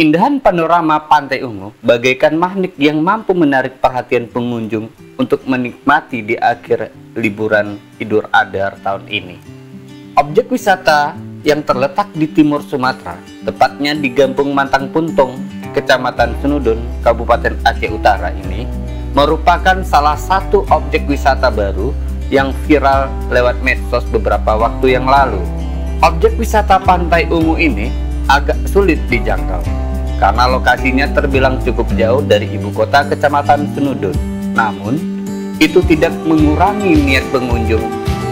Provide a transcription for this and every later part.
Keindahan panorama Pantai Ungu bagaikan magnet yang mampu menarik perhatian pengunjung untuk menikmati di akhir liburan Idul Adha tahun ini. Objek wisata yang terletak di timur Sumatera, tepatnya di Gampung Mantang Puntong, Kecamatan Senudun, Kabupaten Aceh Utara ini, merupakan salah satu objek wisata baru yang viral lewat medsos beberapa waktu yang lalu. Objek wisata Pantai Ungu ini agak sulit dijangkau karena lokasinya terbilang cukup jauh dari ibu kota Kecamatan Senudun. Namun, itu tidak mengurangi niat pengunjung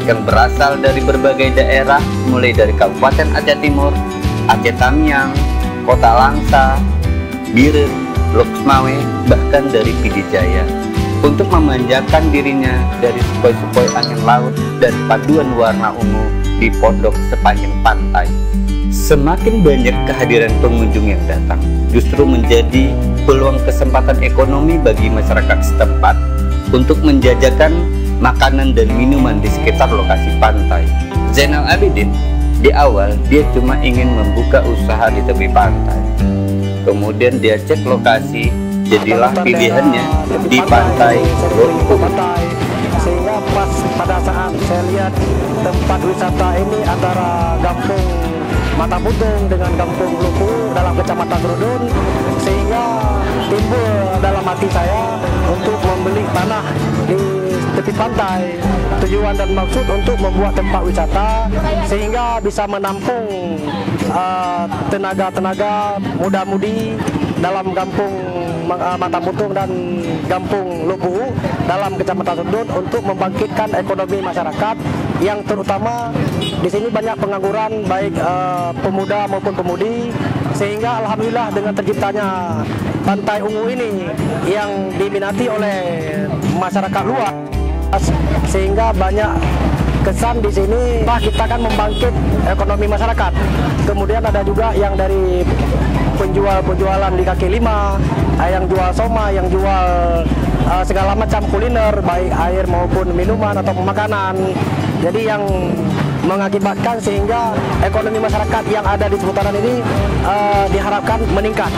yang berasal dari berbagai daerah, mulai dari Kabupaten Aceh Timur, Aceh Tamiang, Kota Langsa, Biren, Loksmawe, bahkan dari Pidijaya, untuk memanjakan dirinya dari sepoi-sepoi angin laut dan paduan warna ungu di pondok sepanjang pantai. Semakin banyak kehadiran pengunjung yang datang, justru menjadi peluang kesempatan ekonomi bagi masyarakat setempat untuk menjajakan makanan dan minuman di sekitar lokasi pantai. Zainal Abidin, di awal dia cuma ingin membuka usaha di tepi pantai. Kemudian dia cek lokasi, jadilah pilihannya di Pantai Ungu. Sehingga pas pada saat saya lihat tempat wisata ini antara Gampung Mantang Puntong dengan Gampung Lupu dalam Kecamatan Senudun, sehingga timbul dalam hati saya untuk membeli tanah di tepi pantai. Tujuan dan maksud untuk membuat tempat wisata sehingga bisa menampung tenaga-tenaga muda-mudi dalam Gampung Mantang Puntong dan Gampung Lupu dalam Kecamatan Senudun untuk membangkitkan ekonomi masyarakat yang terutama di sini banyak pengangguran baik pemuda maupun pemudi, sehingga alhamdulillah dengan terciptanya Pantai Ungu ini yang diminati oleh masyarakat luas, sehingga banyak kesan di sini kita akan membangkit ekonomi masyarakat. Kemudian ada juga yang dari penjualan di kaki lima, yang jual soma, yang jual segala macam kuliner, baik air maupun minuman atau makanan. Jadi yang mengakibatkan sehingga ekonomi masyarakat yang ada di seputaran ini diharapkan meningkat.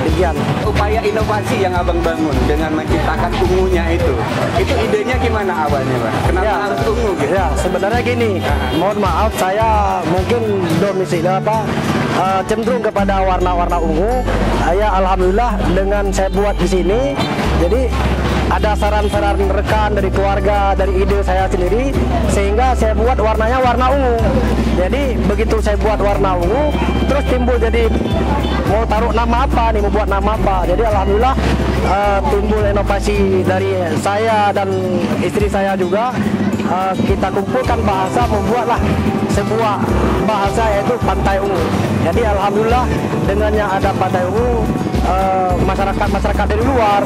Demikian. Upaya inovasi yang abang bangun dengan menciptakan ungunya itu idenya gimana awalnya, Pak? Kenapa harus ungu gitu? Ya, sebenarnya gini, mohon maaf saya mungkin domisili cenderung kepada warna-warna ungu. Ya alhamdulillah dengan saya buat di sini, jadi ada saran-saran rekan dari keluarga, dari ide saya sendiri, sehingga saya buat warnanya warna ungu. Jadi begitu saya buat warna ungu, terus timbul jadi mau taruh nama apa nih, mau buat nama apa. Jadi alhamdulillah timbul inovasi dari saya dan istri saya juga. Kita kumpulkan bahasa, membuatlah sebuah bahasa yaitu Pantai Ungu. Jadi alhamdulillah dengannya ada Pantai Ungu, masyarakat dari luar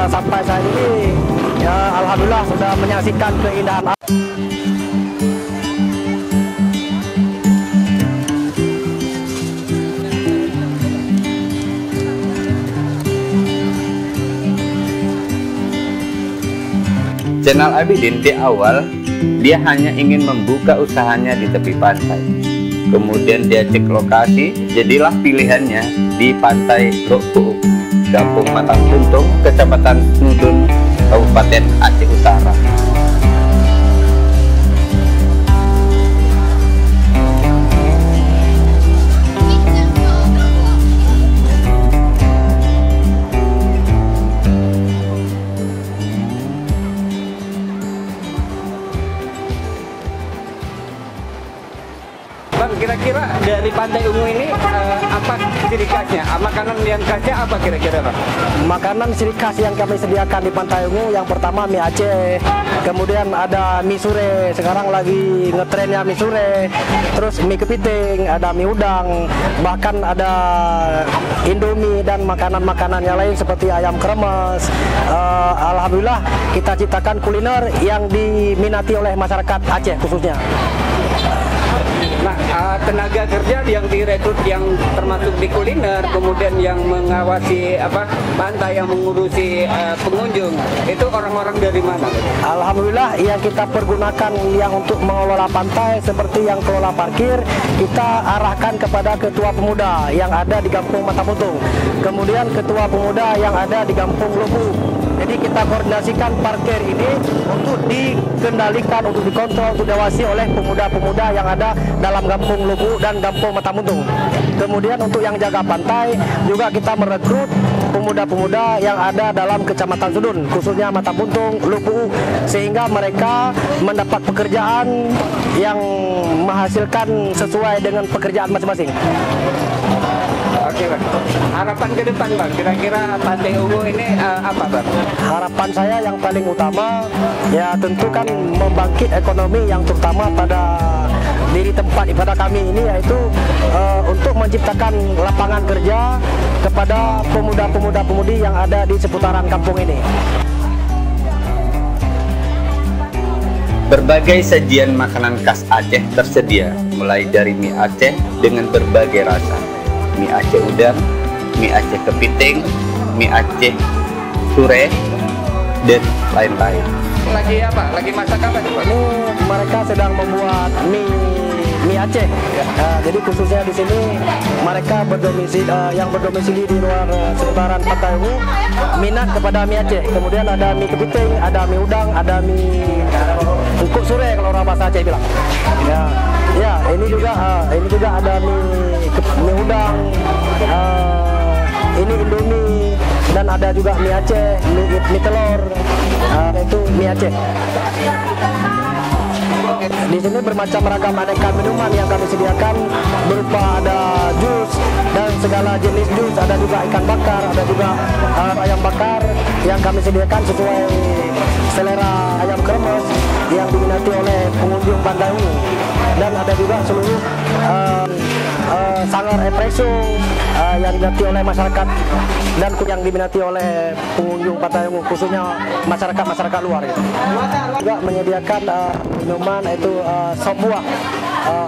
sampai saat ini ya alhamdulillah sudah menyaksikan keindahan. Zainal Abidin di awal dia hanya ingin membuka usahanya di tepi pantai. Kemudian dia cek lokasi, jadilah pilihannya di Pantai Ungu, Gampung Mantang Puntong, Kecamatan Senudun, Kabupaten Aceh Utara. Kira-kira dari Pantai Ungu ini apa ciri khasnya? Makanan yang khasnya apa kira-kira, Pak? Makanan ciri khas yang kami sediakan di Pantai Ungu yang pertama mie Aceh, kemudian ada mie sure, sekarang lagi ngetrennya mie sure, terus mie kepiting, ada mie udang, bahkan ada Indomie dan makanan-makanan yang lain seperti ayam kremes. Alhamdulillah kita ciptakan kuliner yang diminati oleh masyarakat Aceh khususnya. Nah, tenaga kerja yang direkrut yang termasuk di kuliner, kemudian yang mengawasi pantai, yang mengurusi pengunjung, Itu orang-orang dari mana? Alhamdulillah yang kita pergunakan yang untuk mengelola pantai seperti yang kelola parkir, kita arahkan kepada ketua pemuda yang ada di Kampung Matapuntung, kemudian ketua pemuda yang ada di Kampung Lubu. Jadi kita koordinasikan parkir ini untuk dikendalikan, untuk dikontrol, untuk diawasi oleh pemuda-pemuda yang ada dalam Kampung Lubu dan Kampung Matapuntung. Kemudian untuk yang jaga pantai juga kita merekrut pemuda-pemuda yang ada dalam Kecamatan Sudun, khususnya Matapuntung, Lubu, sehingga mereka mendapat pekerjaan yang menghasilkan sesuai dengan pekerjaan masing-masing. Oke Bang, harapan ke depan Bang, kira-kira Pantai Ungu ini apa Bang? Harapan saya yang paling utama ya tentu kan membangkit ekonomi yang terutama pada diri tempat ibadah kami ini, yaitu untuk menciptakan lapangan kerja kepada pemuda-pemudi yang ada di seputaran kampung ini. Berbagai sajian makanan khas Aceh tersedia, mulai dari mie Aceh dengan berbagai rasa. Mie Aceh udang, mie Aceh kepiting, mie Aceh sure, dan lain-lain. Lagi apa? Lagi masak apa sih Bang? Ini mereka sedang membuat mie Aceh. Jadi khususnya di sini mereka yang berdomisili di luar seputaran Pantai Ungu minat kepada mie Aceh. Kemudian ada mie kepiting, ada mie udang, ada mie engkuk sure kalau orang bahasa Aceh bilang. Ya, ini juga ada mie udang, ini Indomie, dan ada juga mie Aceh, mie telur, itu mie Aceh. Di sini bermacam ragam aneka minuman yang kami sediakan, berupa ada jus dan segala jenis jus, ada juga ikan bakar, ada juga ayam bakar yang kami sediakan sesuai selera ayam kremes yang diminati oleh pengunjung Pantai Ungu. Dan ada juga seluruh sangar espresso yang diminati oleh masyarakat dan yang diminati oleh pengunjung Pantai Ungu, khususnya masyarakat luar. Juga menyediakan minuman itu sop buah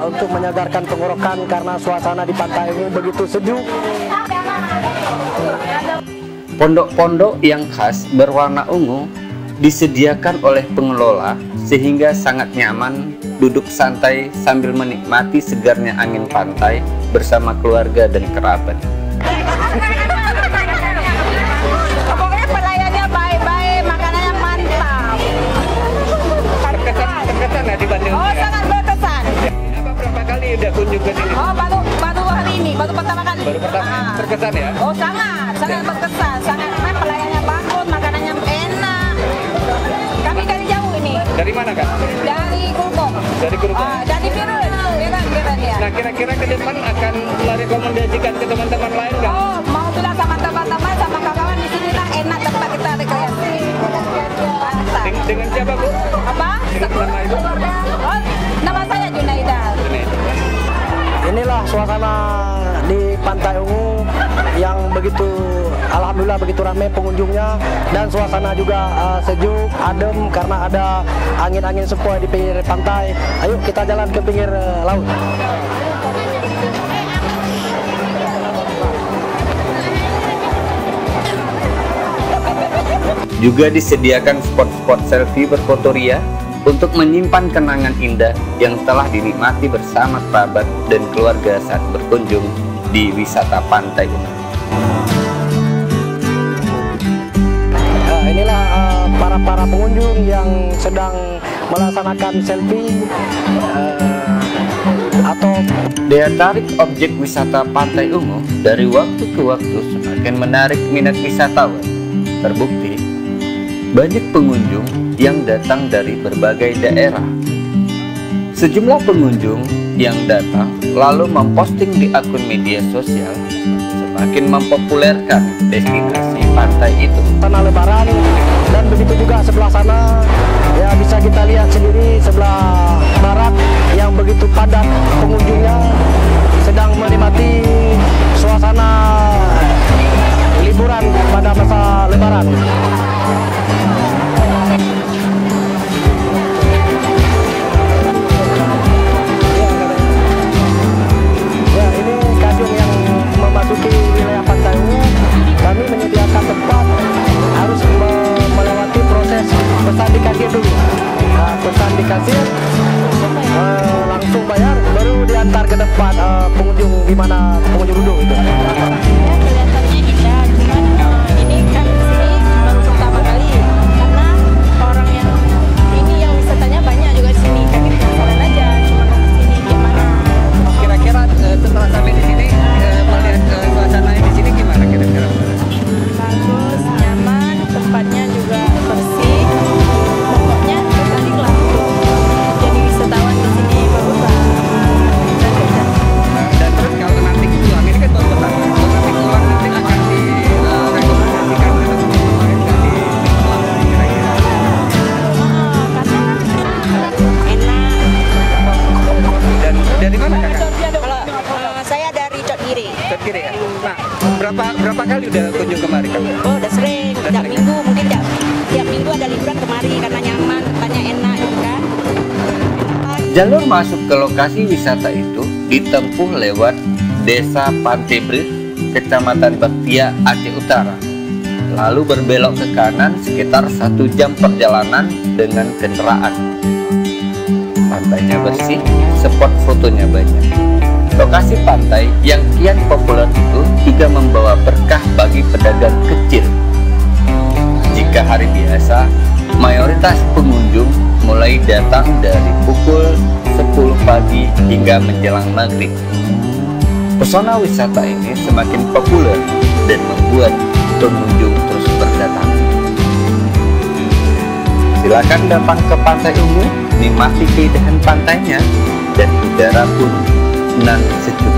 untuk menyegarkan tenggorokan karena suasana di Pantai Ungu begitu sejuk. Pondok-pondok yang khas berwarna ungu disediakan oleh pengelola sehingga sangat nyaman duduk santai sambil menikmati segarnya angin pantai bersama keluarga dan kerabat. Pokoknya pelayannya baik-baik, makanannya mantap. Terkesan ya di Bandung? Oh, sangat berkesan. Apa berapa kali udah kunjung ke sini? Oh, baru hari ini, baru pertama kali. Baru pertama, terkesan ya? Oh, sangat berkesan. Sangat, pelayannya bagus, makanannya enak. Kami dari jauh ini. Dari mana Kak? Dari Kulkok. Dari Kulkok? Dari Biren ya. Nah, kira-kira ke depan akan merekomendasikan ke teman-teman lain nggak? Oh, mau bilang sama teman-teman, sama kawan di sini lah enak tempat kita rekreasi. Mantap. Dengan siapa Bu? Apa? Dengan nama Ibu? Oh, nama saya Junaida. Inilah suasana di Pantai Ungu yang begitu, alhamdulillah begitu ramai pengunjungnya, dan suasana juga sejuk, adem karena ada angin-angin sepoi di pinggir pantai. Ayo kita jalan ke pinggir laut. Juga disediakan spot-spot selfie berfotoria untuk menyimpan kenangan indah yang telah dinikmati bersama kerabat dan keluarga saat berkunjung di wisata Pantai Ungu. Inilah para pengunjung yang sedang melaksanakan selfie atau Daya tarik objek wisata Pantai Ungu dari waktu ke waktu semakin menarik minat wisatawan. Terbukti, banyak pengunjung yang datang dari berbagai daerah. Sejumlah pengunjung yang datang lalu memposting di akun media sosial semakin mempopulerkan destinasi pantai itu. tanah lebaran, dan begitu juga sebelah sana ya bisa kita lihat sendiri sebelah barat yang begitu padat pengunjungnya sedang menikmati suasana liburan pada masa lebaran. Ya, ini Kajung yang memasuki wilayah Pantai Ungu. Kami menyediakan tempat harus gimana pengunjung duduk itu? Ya, kelihatannya indah, cuman ini kan sini baru pertama kali karena orang yang ini yang wisatanya banyak juga di sini. Kami penasaran aja, cuma mau ke sini gimana. Kira-kira setelah sampai di sini melihat suasana di sini gimana kira-kira? Bagus, nyaman, tempatnya juga bersih. Pokoknya tertarik lah untuk jadi wisatawan di sini, bagus lah. Dan terus kalau nanti pulang ini kan baru pertama. Kalau nanti pulang nanti akan direkomendasikan ke teman-teman lain nggak di pulang kira-kira? Enak. Dan dari mana kakak? Kalau saya dari Cotgiri. Kiri ya. Nah, berapa kali udah kunjung kemari kakak? Oh, udah sering. Tiap minggu mungkin tiap minggu ada liburan kemari karena nyaman, tempatnya enak gitu kan. Jalur masuk ke lokasi wisata itu ditempuh lewat Desa Pantebre, Kecamatan Baktia, Aceh Utara. Lalu berbelok ke kanan sekitar 1 jam perjalanan dengan kendaraan. Pantainya bersih, spot fotonya banyak. Lokasi pantai yang kian populer itu juga membawa berkah bagi pedagang kecil. Jika hari biasa, mayoritas pengunjung mulai datang dari pukul 10 pagi hingga menjelang maghrib. Pesona wisata ini semakin populer dan membuat pengunjung terus berdatangan. Silakan datang ke Pantai Ungu, nikmati keindahan pantainya dan udara pun nan sejuk.